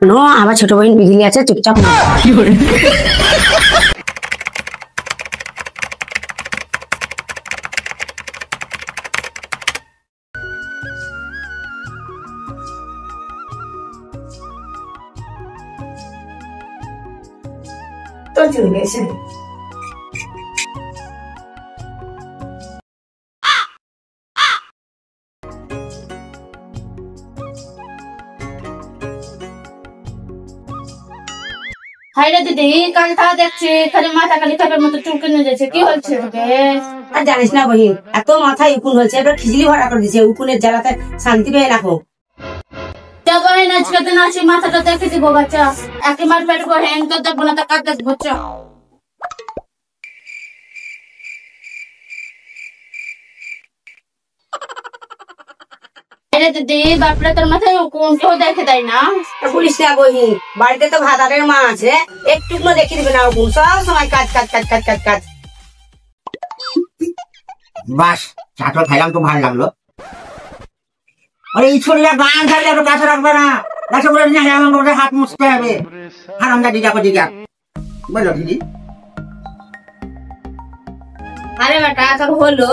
No আমার ছোট বোন বিজলি আছে চুপচাপ না তো চলে গেছে হাইরে দিদি কাল তা দেখছি খালি মাথা খালি খাপের মতো চুলকে নিয়ে যাচ্ছে কি হচ্ছে তোকে? আর জানিস না বহিন এত মাথায় উকুন হয়েছে এবার খিচড়ি ভরা করে দিয়েছে উকুনের জ্বালাতে শান্তি পেয়ে রাখো যাবাই না আজকে দিন আসি মাথাটা দেখে দিব বাচ্চা একে মার পেটবো হ্যাং তো দেখবো না তা কাজ দেখবো চ হাইরে দিদি বাপরে তোর মাথায় উকুন কেউ দেখে দেয় না বলিস না বহিন বাড়িতে তো ভাতারের মা আছে একটু দেখে দিবে না উকুন সব সময় কাজ কাজ কাজ কাজ কাজ কাজ বাস চাটল খাইলাম তো ভালো লাগলো আরে এই ছোটরা গান ছাড়লে একটু কাছে রাখবে না গাছে বলে আমাকে হাত মুছতে হবে হারামদা দিদা দিদা বলো দিদি আরে বেটা তোর হলো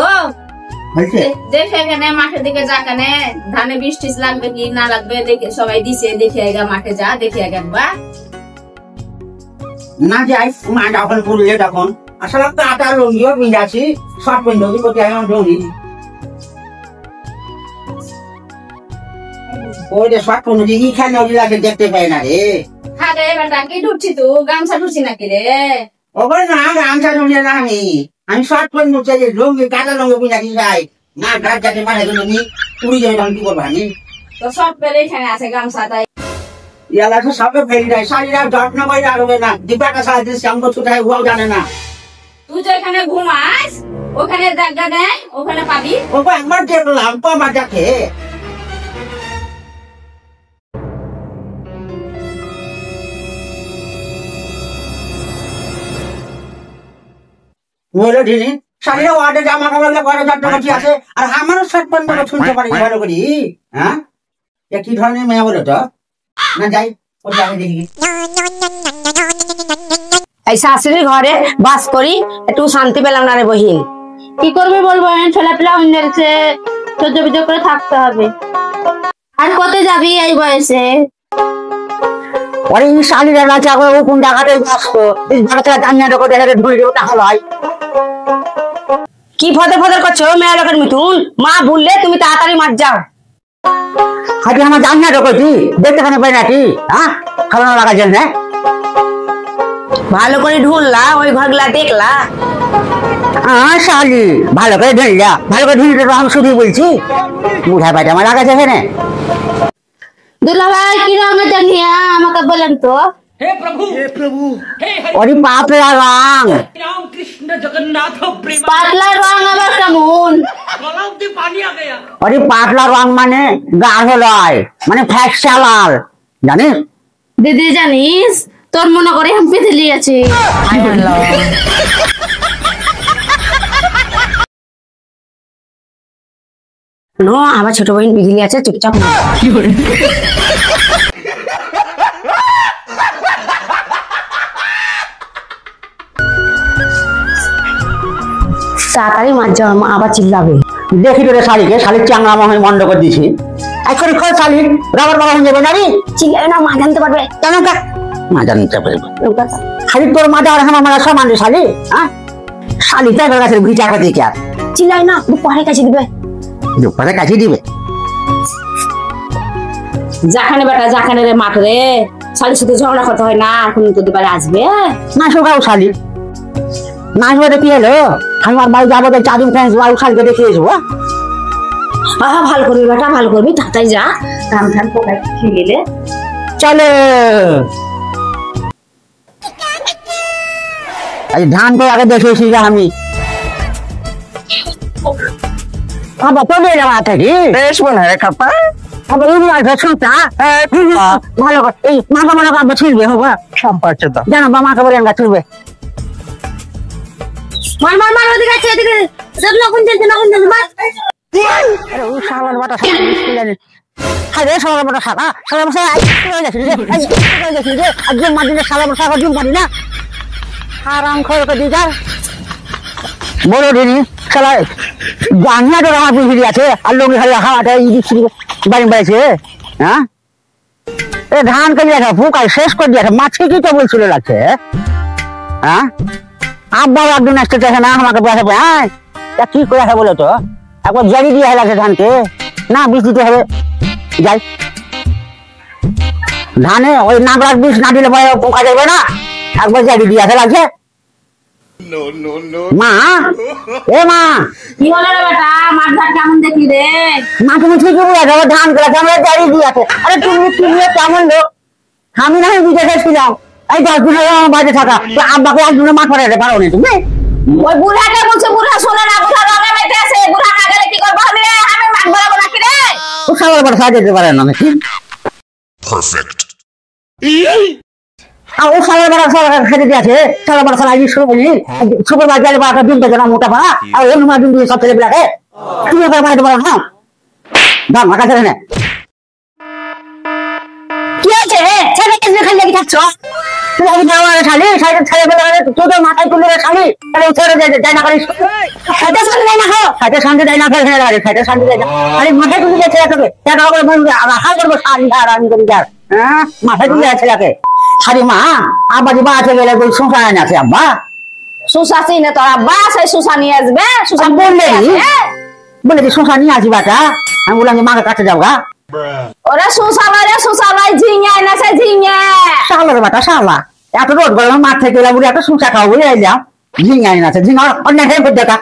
হয়েছে দেখে এখানে মাঠের দিকে যা কেনে ধানে বৃষ্টি লাগবে কি না লাগবে দেখে সবাই দিছে দেখে আগে মাঠে যা দেখে আগে বা না যাই মা যখন পড়লে তখন আসলে তো আটা রঙিও পিঁধাছি শর্ট পিন্ধবি কোথায় আমার রঙি ওই যে শর্ট পিন্ধি এখানে ওগুলাকে দেখতে পাই না রে হ্যাঁ রে বেটা কি ঢুকছি তো গামছা ঢুকছি নাকি রে ওপরে না গামছা ঢুকলে না আমি শর্ট পিন্ধ চাই রঙি কাটা রঙে পিঁধাছি যাই না গাছ যাতে মাঠে গেলে নি পুরি যাবে তখন কি করবো আমি তো সব পেলে এখানে আছে গামছা তাই ইয়ালা তো সবে ফেলে দেয় শাড়িরা যত্ন করে রাখবে না দিব্যাটা সারা দিচ্ছে আমি তো কোথায় ওয়াও জানে না তুই তো এখানে ঘুমাস ওখানে জায়গা নেই ওখানে পাবি ওকে একবার দেখলাম তো আমার দেখে বলে ঢিলি শাড়িরা ওয়ার্ডে জামা কাপড় ঘরে যত্ন করছি আছে আর আমারও শর্ট প্যান্ট শুনতে পারি ভালো করি হ্যাঁ কি ধরনের মেয়ে বলো তো না যাই ওটা আমি দেখি এই শাশুড়ির ঘরে বাস করি একটু শান্তি পেলাম না রে বহিন কি করবে বলবো ছেলে পেলা হইছে সহ্য বিজয় করে থাকতে হবে আর কোথায় যাবি এই বয়সে ওরে শাড়িরা না চাকর ও কোন জায়গাতে ব্যস্ত এই জায়গাটা জানিয়ে দেখো দেখে ধরে দেবো তাহলে হয় কি ফদর ফদর করছো মেয়ে লোকের মিথুন মা বললে তুমি তাড়াতাড়ি মার যাও আজকে আমার জানিয়ে দেখো তুই দেখতে কেন পাই নাকি হ্যাঁ খাওয়ানো লাগা জন্য ভালো করে ঢুললা ওই ঘরগুলা দেখলা শালি ভালো করে ঢুললা ভালো করে ঢুললে তো আমি শুধু বলছি বুঝা পাইতে আমার লাগা যাবে না দুলা ভাই কি রঙের জানিয়া আমাকে বলেন তো हे प्रभु हे ওরে পাতলা রং राम कृष्ण जगन्नाथ प्रेम পাতলা রং আবার কেমন गलाव से पानी आ गया ওরে পাতলা রং মানে গাঢ় লয় মানে ফ্যাকসা লাল জানিস দিদি জানিস তোর মনে করে আমি পেতেলি আছে নো আমার ছোট বোন বিজলি আছে চুপচাপ না তাড়াতাড়ি মার যাও মা আবার চিল্লাবে দেখি তোরে শালিকে শালির চাংলা মহাই মন্ড করে দিছি এখন খোঁজ শালির রাবার বাবা হয়ে যাবে নারী চিল্লাবে না মা জানতে পারবে কেন মা জানতে পারবে শালি তোর মাঝে আর আমার মারা সমান রে শালি হ্যাঁ শালি তাই গাছের ভিটা খাতে কি আর চিল্লাই না পরে কাছে দিবে দুপারে কাছে দিবে যাখানে বেটা যাখানে রে মাঠ রে শালির সাথে ঝগড়া করতে হয় না এখন তোদের বাড়ি আসবে না শোকাও শালি না আসবে কি হলো আমার বাড়ি যাবো তো চাদুর ফ্যান্স বাড়ি শালিকে দেখে আসবো ভালো করবি বেটা ভালো করবি তাড়াতাড়ি যা ধান ধান পোকায় খেয়ে গেলে চলে ধান তো আগে দেখেছি আমি আবার চলে এলাম থেকে বেশ মনে হয় কাপা আবার ভালো এই মাথা মনে কাপড় ছিলবে হবা সম্পর্ক তো জানো বা মাকে বলে আমরা তুলবে মার মার মার ওদিকে আছে এদিকে সব লগুন চলছে লগুন চলছে মার আরে ও শালার বাটা আরে সারা বড় শাখা সারা বড় শাখা হয়ে গেছে রে হয়ে গেছে রে আজকে মাদিনে সারা বড় শাখা দিন পারি না হারাম খয় করে দিগা বড় দিনি শালা জানিয়া তো আমার বুঝি আছে আর লোক খালি হাওয়াটা ইজি বাড়ি বাইছে হ্যাঁ এ ধান কে দেখা ফুকাই শেষ করে দিয়েছে মাছি কি তো বলছিল লাগছে হ্যাঁ আব্বা একদিন আসতে চাইছে না আমাকে বসে হ্যাঁ তা কি করে আছে বলো তো একবার জারি দিয়ে লাগছে ধানকে না বীজ দিতে হবে যাই ধানে ওই নাগরার বীজ না দিলে পোকা যাবে না একবার জারি দিয়ে আসে লাগছে মা এ মা কি হলো রে বেটা মাঠ ঘাট কেমন দেখি রে মা তুমি ঠিকই বলেছো আমার ধান গুলা আমরা জারি দিয়ে আছে আরে তুমি কেমন লোক আমি না বুঝে গেছিলাম এই 10 দিন হলো আমার বাড়িতে থাকা তো আব্বাকে একদিনে মাঠ পড়াতে পারো না তুমি ওই বুড়াকে বলছে বুড়া শোনে না বুড়া রঙে মেতে আছে বুড়া না গেলে কি করবো আমি রে আমি মাঠ বরাবো নাকি রে ও সবার বড় সাহায্য দিতে পারে না নাকি Perfect. ও সবার বড় সবার খেতে দিয়েছে সবার বড় সাহায্য শুরু করি সুপার বাজারে বাটা দিন থেকে না মোটা পাড়া আর এর মা দিন দিয়ে সব ছেলে পেলাকে তুমি ওকে বাড়াতে পারো না দাম মাথা ছেড়ে না কি আছে ছেলে কেন খালি লেগে থাকছো তুমি আমি যাওয়ার খালি সাইডে ছেলে পেলে তোদের মাথায় তুলে খালি তাহলে ছেড়ে যায় না করিস খাইতে সামনে যায় না খাও খাইতে সামনে যায় না খাইতে সামনে যায় না আরে মাথায় তুলে ছেলে তোকে টাকা করে রাখা করবো সারি আর আমি করি যার হ্যাঁ মাথায় তুলে ছেলেকে আরে মা আব্বা যে বাঁচে গেলে ওই সংসার আছে আব্বা সুশাসী না তোর আব্বা সেই সুশা নিয়ে আসবে সুশা বলে যে সংসার নিয়ে আসি বাটা আমি বললাম যে মাকে কাছে যাও গা ওরে সুশা লয় ঝিঙে না সে ঝিঙে শালা রে বাটা শালা এত রোদ গরম মাঠ থেকে এলাম এত সংসার খাওয়া বলে এলাম ঝিঙে আছে ঝিঙা অন্য দেখা